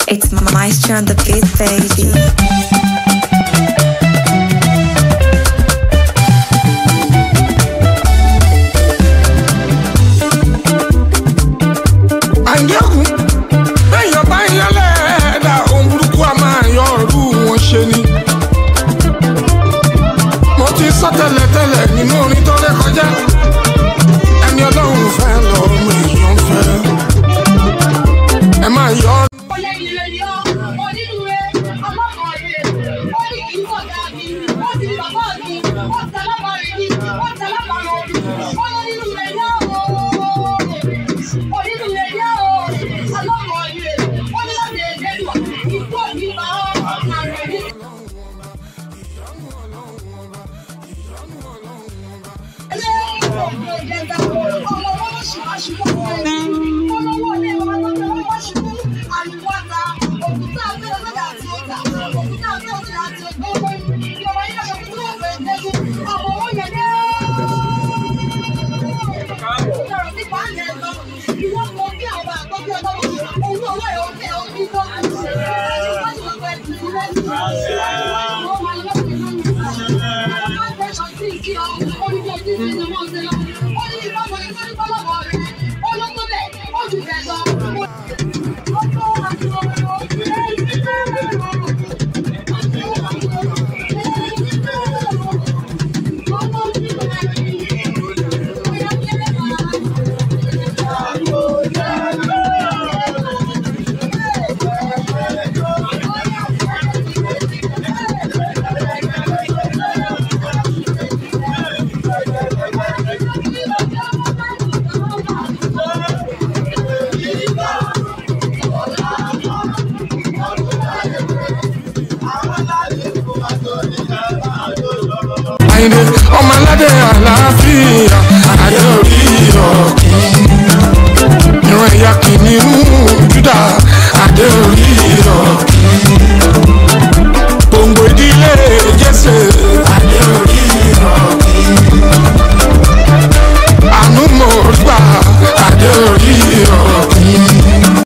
It's Maestro on the beat, baby. Mo ti sọ tẹ́lẹ̀ nínú orin tó lè kọjá ẹni Ọlọ́run fẹ́ lọ́mọ èèyàn fẹ́ ẹ máa yọ. Ọmọ aládé àlàáfíà adé orí ọ̀kín ìran ẹ̀yà kìnìún Júdà adé orí ọ̀kín gbòǹgbò ìdílé